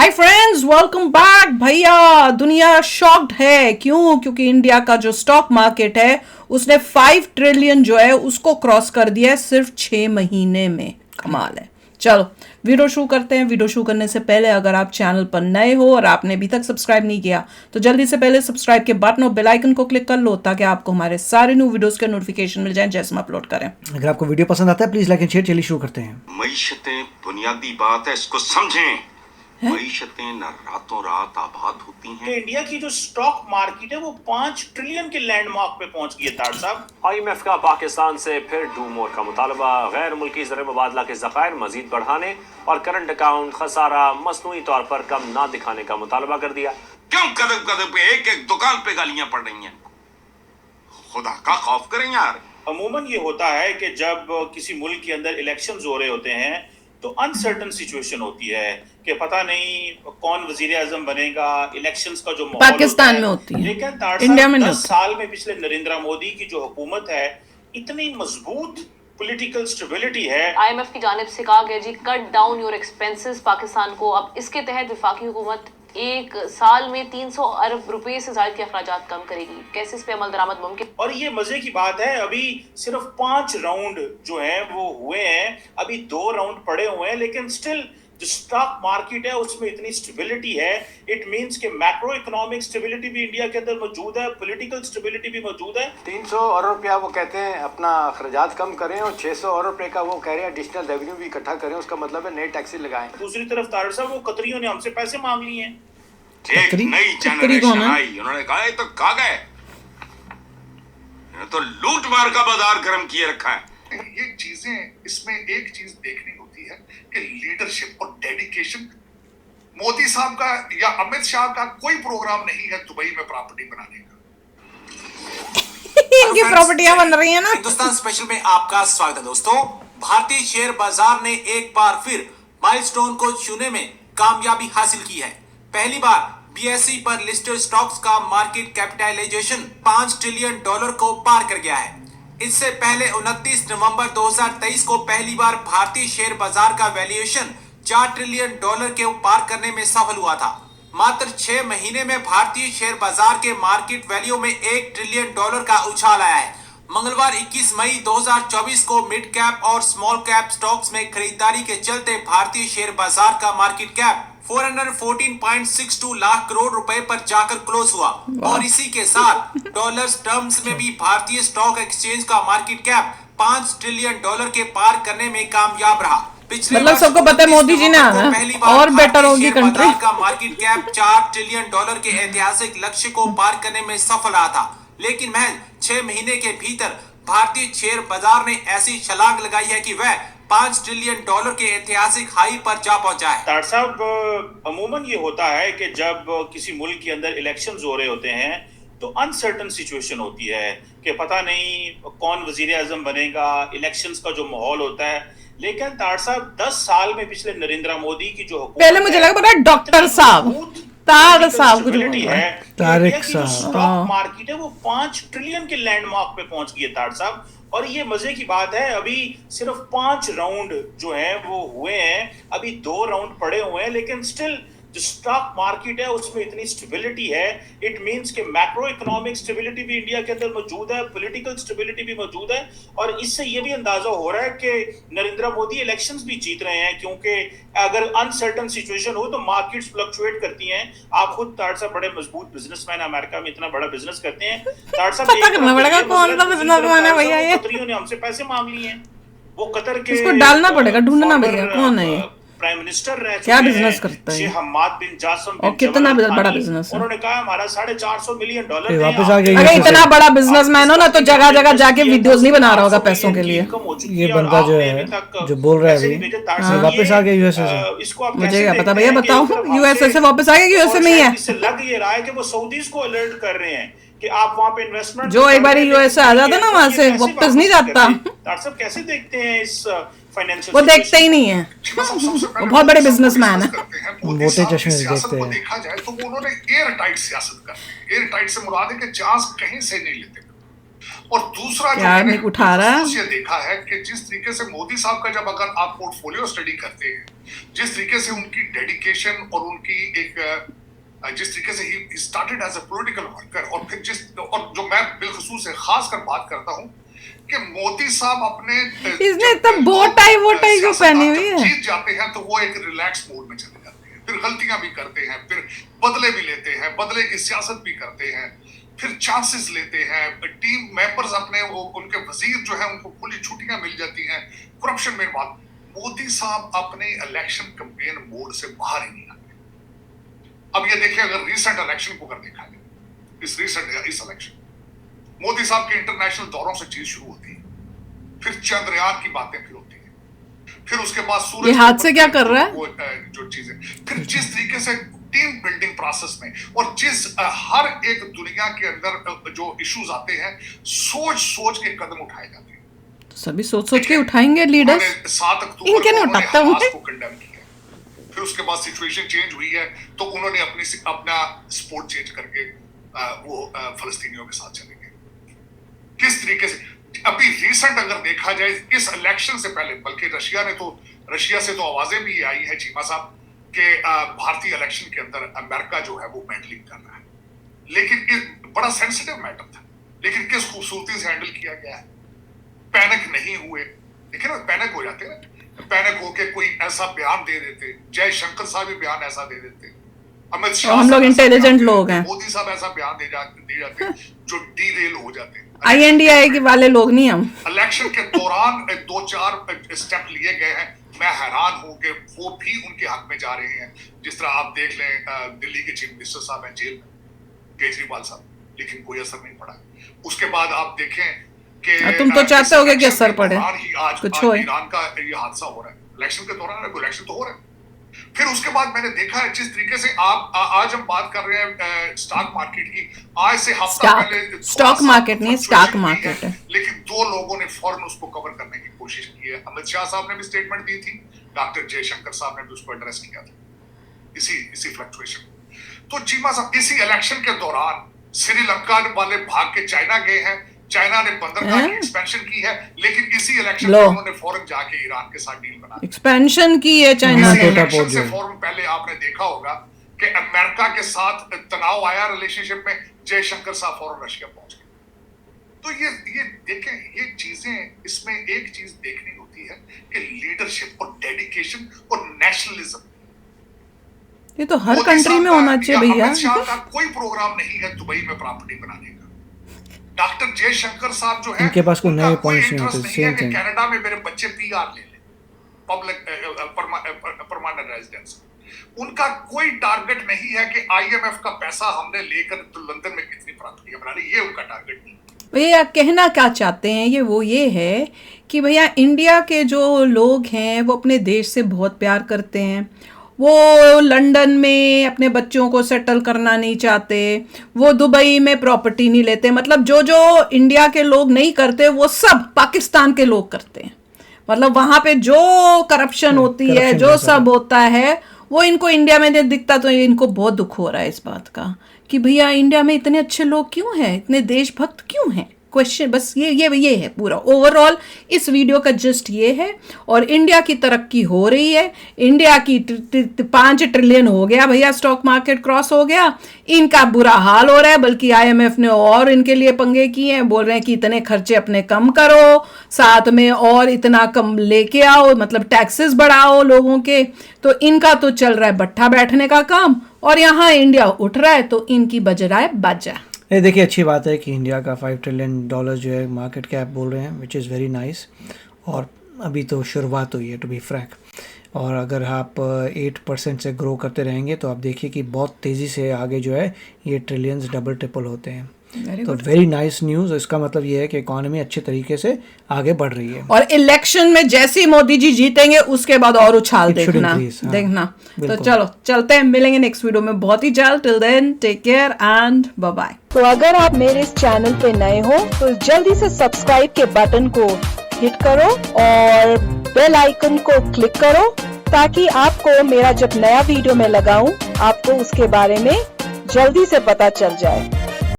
Hi friends, welcome back. भैया दुनिया shocked है। क्यों? क्योंकि इंडिया का जो स्टॉक मार्केट है उसने 5 ट्रिलियन जो है उसको क्रॉस कर दिया है सिर्फ 6 महीने में। कमाल है। चलो वीडियो शुरू करते हैं। वीडियो शुरू करने से पहले अगर आप चैनल पर नए हो और आपने अभी तक सब्सक्राइब नहीं किया तो जल्दी से पहले सब्सक्राइब के बटन और बेल आइकन को क्लिक कर लो ताकि आपको हमारे सारे न्यू वीडियोस के नोटिफिकेशन मिल जाएं जैसे हम अपलोड करें। अगर आपको वीडियो पसंद आता है प्लीज लाइक एंड शेयर। चलिए शुरू करते हैं। मईशतें बुनियादी बात है, इसको समझें। मईशतें न रातों रात आबाद होती हैं। कि इंडिया की जो स्टॉक मार्केट है वो 5 ट्रिलियन के लैंडमार्क पे पहुंच गई है। तार साहब, IMF का पाकिस्तान से फिर डू मोर का मुतालबा, गैर मुल्की ज़र मुबादला के ज़खायर मजीद बढ़ाने और करंट अकाउंट खसारा मसनूई तौर पर कम ना दिखाने का मुतालबा कर दिया। क्यों कदम कदम पे एक एक दुकान पे गालियां पड़ रही हैं? खुदा का खौफ करें यार। अमूमन ये होता है कि जब किसी मुल्क के अंदर इलेक्शंस हो रहे होते हैं तो अनसर्टन सिचुएशन होती है कि पता नहीं कौन वजीर आजम बनेगा। इलेक्शंस का जो माहौल पाकिस्तान में होती है, लेकिन इंडिया में 10 साल में पिछले नरेंद्र मोदी की जो हुकूमत है इतनी मजबूत पॉलिटिकल स्टेबिलिटी है। IMF की जानिब से कहा गया जी cut down your expenses Pakistan को। अब इसके तहत वफाकी हुकूमत एक साल में 300 अरब रुपए से ज्यादा के अखराजात कम करेगी। कैसे इस पे अमल दरामद मुमकिन? और ये मजे की बात है, अभी सिर्फ 5 राउंड जो हैं वो हुए हैं, अभी 2 राउंड पड़े हुए हैं, लेकिन स्टिल जो स्टॉक मार्केट है उसमें इतनी स्टेबिलिटी है। इट मींस कि मैक्रो इकोनॉमिक स्टेबिलिटी भी इंडिया के अंदर मौजूद है, पॉलिटिकल स्टेबिलिटी भी मौजूद है। 300 अरब रुपया वो कहते हैं अपना अखराजात कम करें और 600 अरब रुपये का वो कह रहे हैं एडिशनल रेवेन्यू भी इकट्ठा करें। उसका मतलब है नए टैक्सेस लगाएं। दूसरी तरफ तारड़ साहब, वो कतरियों ने हमसे पैसे मांग लिए हैं। एक नई जनरेशन आई, उन्होंने कहा ये तो खा गए, तो लूट मार का बाजार गर्म किए रखा है। ये चीजें, इसमें एक चीज देखनी होती है कि लीडरशिप और डेडिकेशन। मोदी साहब का या अमित शाह का कोई प्रोग्राम नहीं है दुबई में प्रॉपर्टी बनाने का। इनकी प्रॉपर्टियां बन रही है ना। हिंदुस्तान स्पेशल में आपका स्वागत है दोस्तों। भारतीय शेयर बाजार ने एक बार फिर माइलस्टोन को छूने में कामयाबी हासिल की है। पहली बार BSE पर लिस्टेड स्टॉक्स का मार्केट कैपिटलाइजेशन 5 ट्रिलियन डॉलर को पार कर गया है। इससे पहले 29 नवंबर 2023 को पहली बार भारतीय शेयर बाजार का वैल्यूएशन 4 ट्रिलियन डॉलर के पार करने में सफल हुआ था। मात्र 6 महीने में भारतीय शेयर बाजार के मार्केट वैल्यू में 1 ट्रिलियन डॉलर का उछाल आया है। मंगलवार 21 मई 2024 को मिड कैप और स्मॉल कैप स्टॉक्स में खरीदारी के चलते भारतीय शेयर बाजार का मार्केट कैप 414.62 लाख करोड़ रुपए पर जाकर क्लोज हुआ और इसी के साथ डॉलर्स टर्म्स में भी भारतीय स्टॉक एक्सचेंज का मार्केट कैप 5 ट्रिलियन डॉलर के पार करने में कामयाब रहा। पिछले मतलब सबको पता है मोदी जी ने आना और बेटर होगी कंट्री का मार्केट कैप 4 ट्रिलियन डॉलर के ऐतिहासिक लक्ष्य को पार करने में सफल रहा था, लेकिन महज 6 महीने के भीतर भारतीय शेयर बाजार ने ऐसी छलांग लगाई है कि वह 5 ट्रिलियन डॉलर के ऐतिहासिक हाई पर जा पहुंचा है। तार साहब, अमूमन ये होता है कि जब किसी मुल्क के अंदर इलेक्शंस हो रहे होते हैं तो अनसर्टन सिचुएशन होती है कि पता नहीं कौन वजीर आजम बनेगा। इलेक्शंस का जो माहौल होता है, लेकिन तार साहब 10 साल में पिछले नरेंद्र मोदी की जो हुकूमत पहले मुझे लगा पता डॉक्टर साहब तार साहब कुछ है, तारिक साहब हाँ। स्टॉक मार्केट है वो 5 ट्रिलियन के लैंडमार्क पे पहुंच गई है। तार साहब, और ये मजे की बात है, अभी सिर्फ 5 राउंड जो हैं वो हुए हैं, अभी 2 राउंड पड़े हुए हैं, लेकिन स्टिल जो स्टॉक मार्केट है उसमें इतनी स्टेबिलिटी है। इट मींस कि मैक्रो इकोनॉमिक स्टेबिलिटी भी इंडिया के अंदर मौजूद है, पॉलिटिकल स्टेबिलिटी भी मौजूद है। और इससे ये भी अंदाजा हो रहा है कि नरेंद्र मोदी इलेक्शंस भी जीत रहे हैं, क्योंकि अगर अनसर्टन सिचुएशन हो तो मार्केट्स फ्लक्चुएट करती हैं। आप खुद ताड़ साहब बड़े मजबूत बिजनेसमैन, अमेरिका में इतना बड़ा बिजनेस करते हैं। ताड़ साहब पता करना पड़ेगा कौन सा बिजनेसमैन है भैया ये। कतरियों ने हमसे पैसे मांग लिए हैं। वो कतर के इसको डालना पड़ेगा, ढूंढना पड़ेगा कौन है ये, प्राइम मिनिस्टर रह क्या चुके बिजनेस हैं, करता है शेख हम्माद बिन जासम और बिन कितना जबल बड़ा खानी। बिजनेस है। उन्होंने कहा हमारा 450 मिलियन डॉलर फिर दें वापस आप। आ गए अगर इतना बड़ा बिजनेसमैन हो ना तो जगह जगह जाके वीडियोस नहीं बना रहा होगा पैसों के लिए। ये बंदा जो है जो बोल रहा है अभी वापस आ गया यूएसए से। इसको आप मुझे कैसे क्या पता देखते भैया, हैं कि बताओ सिर्फ यूएसए आपसे- से वापस आ गया, यूएसए में ही है। इससे लग ये रहा है कि वो सऊदीज को अलर्ट कर रहे हैं कि आप वहां पे इन्वेस्टमेंट जो एक बार यूएसए आ जाता ना वहां से वापस नहीं जाता। डॉक्टर साहब कैसे देखते हैं इस फाइनेंशियल वो देखते ही नहीं है, वो बहुत बड़े बिजनेसमैन है। मोटे चश्मे से देखते हैं। देखा जाए तो वो उन्होंने एयर टाइट सियासत कर, एयर टाइट से मुराद है कि चांस कहीं से नहीं लेते। और दूसरा जो मैंने ये देखा है कि जिस तरीके से मोदी साहब का जब अगर आप पोर्टफोलियो स्टडी करते हैं, जिस तरीके से उनकी डेडिकेशन और उनकी एक जिस तरीके से ही started as a political worker, और फिर और जो मैं बिलखसूस से खास कर बात करता हूं कि मोदी साहब अपने इसने तब बोटाई जो पहनी हुई है, जीत जाते हैं तो वो एक रिलैक्स मोड में चले जाते हैं, फिर गलतियां भी करते हैं, फिर बदले भी लेते हैं, बदले की सियासत भी करते हैं, फिर चांसेस लेते हैं, टीम मेंबर्स अपने उनके वजीर जो है उनको खुली छुट्टियां मिल जाती हैं, करप्शन में बात। मोदी साहब अपने इलेक्शन कैंपेन मोड से बाहर ही नहीं आते। अब ये देखिए, अगर रिसेंट इलेक्शन को अगर देखा जाए, इस इलेक्शन मोदी साहब के इंटरनेशनल दौरों से चीज शुरू होती है, फिर चंद्रयान की बातें फिर होती है, फिर उसके बाद सूरज हाथ से क्या कर रहा है वो जो चीजें, फिर जिस तरीके से टीम बिल्डिंग प्रोसेस में और जिस हर एक दुनिया के अंदर जो इश्यूज आते हैं, सोच के कदम उठाए जाते हैं। तो सभी सोच के उठाएंगे लीडर्स, 7 अक्टूबर इनके नहीं उठाता हूं को कंडेम किया, फिर उसके बाद सिचुएशन चेंज हुई है तो उन्होंने अपना स्पोर्ट चेंज करके वो फलस्तीनियों के साथ चले गए। किस तरीके से अभी रिसेंट अगर देखा जाए इस इलेक्शन से पहले, बल्कि रशिया से तो आवाजें भी आई है चीमा साहब के भारतीय इलेक्शन के अंदर अमेरिका जो है वो मैडलिंग कर रहा है, लेकिन बड़ा सेंसिटिव मैटर था, लेकिन किस खूबसूरती से हैंडल किया गया है। पैनिक नहीं हुए, देखिए ना, पैनिक हो जाते हैं, पैनिक होके कोई ऐसा बयान दे देते, जयशंकर साहब भी बयान ऐसा दे देते, अमित शाह हम लोग इंटेलिजेंट लोग हैं, मोदी साहब ऐसा बयान दे जाते जो डीरेल हो जाते हैं। INDI वाले लोग नहीं हम। इलेक्शन के दौरान 2-4 स्टेप लिए गए हैं, मैं हैरान हूं कि वो भी उनके हक में जा रहे हैं। जिस तरह आप देख लें, दिल्ली के चीफ मिनिस्टर साहब हैं जेल में, केजरीवाल साहब, लेकिन कोई असर नहीं पड़ा। उसके बाद आप देखें कि तुम तो चाहते होगे कि असर पड़े, कुछ हो। ईरान का ये हादसा हो रहा है इलेक्शन के दौरान, इलेक्शन तो हो रहा है। फिर उसके बाद मैंने देखा है जिस तरीके से आज हम बात कर रहे हैं स्टॉक मार्केट की, आज से हफ्ता पहले स्टॉक मार्केट नहीं, स्टॉक मार्केट है, लेकिन 2 लोगों ने फौरन उसको कवर करने की कोशिश की है। अमित शाह साहब ने भी स्टेटमेंट दी थी, डॉक्टर जयशंकर साहब ने भी उसको एड्रेस किया था, इसी फ्लक्चुएशन। तो चीमा साहब इसी इलेक्शन के दौरान श्रीलंका वाले भाग के चाइना गए हैं, चाइना ने बंदरगाह की एक्सपेंशन की है, लेकिन इसी इलेक्शन में उन्होंने फौरन जाके ईरान के साथ डील बना एक्सपेंशन की है चाइना ने। इलेक्शन से फौरन पहले आपने देखा होगा कि अमेरिका के साथ तनाव आया रिलेशनशिप में, जयशंकर साहब फौरन रशिया पहुंच गए। तो ये देखें, ये चीजें, इसमें एक चीज देखनी होती है कि लीडरशिप और डेडिकेशन और नेशनलिज्म, ये तो हर कंट्री में होना चाहिए भैया। अमित शाह का कोई प्रोग्राम नहीं है दुबई में प्रॉपर्टी बनाने का। डॉक्टर जयशंकर साहब जो है, उनके पास कोई नए पॉइंट्स नहीं होते, सेम थिंग। कनाडा में मेरे बच्चे PR ले लें, पब्लिक परमानेंट रेजिडेंस। उनका कोई टारगेट नहीं है कि IMF का पैसा हमने लेकर तो लंदन में कितनी प्रॉपर्टी बनानी, ये उनका टारगेट नहीं। भैया कहना क्या चाहते हैं ये है कि भैया इंडिया के जो लोग हैं वो अपने देश से बहुत प्यार करते हैं, वो लंदन में अपने बच्चों को सेटल करना नहीं चाहते, वो दुबई में प्रॉपर्टी नहीं लेते, मतलब जो इंडिया के लोग नहीं करते वो सब पाकिस्तान के लोग करते हैं। मतलब वहाँ पे जो करप्शन होती है, जो सब होता है, वो इनको इंडिया में नहीं दिखता। तो इनको बहुत दुख हो रहा है इस बात का कि भैया इंडिया में इतने अच्छे लोग क्यों हैं, इतने देशभक्त क्यों हैं। क्वेश्चन बस ये है पूरा ओवरऑल इस वीडियो का जस्ट ये है। और इंडिया की तरक्की हो रही है, इंडिया की 5 ट्रिलियन हो गया भैया, स्टॉक मार्केट क्रॉस हो गया, इनका बुरा हाल हो रहा है। बल्कि IMF ने और इनके लिए पंगे किए हैं, बोल रहे हैं कि इतने खर्चे अपने कम करो, साथ में और इतना कम लेके आओ, मतलब टैक्सेस बढ़ाओ लोगों के। तो इनका तो चल रहा है बट्ठा बैठने का काम, और यहाँ इंडिया उठ रहा है तो इनकी बज रहा है बाजा। ये देखिए, अच्छी बात है कि इंडिया का $5 ट्रिलियन जो है मार्केट कैप बोल रहे हैं, विच इज़ वेरी नाइस। और अभी तो शुरुआत हुई है, टू बी फ्रैंक। और अगर आप 8% से ग्रो करते रहेंगे तो आप देखिए कि बहुत तेज़ी से आगे जो है ये ट्रिलियंस डबल ट्रिपल होते हैं। तो वेरी नाइस न्यूज़। इसका मतलब ये है कि इकोनॉमी अच्छे तरीके से आगे बढ़ रही है, और इलेक्शन में जैसे ही मोदी जी जीतेंगे उसके बाद और उछाल देखना। तो चलो चलते हैं, मिलेंगे नेक्स्ट वीडियो में बहुत ही जल्द। Till then take care and bye bye. तो अगर आप मेरे इस चैनल पे नए हो तो जल्दी से सब्सक्राइब के बटन को हिट करो और बेल आइकन को क्लिक करो, ताकि आपको मेरा जब नया वीडियो मैं लगाऊं आपको उसके बारे में जल्दी से पता चल जाए।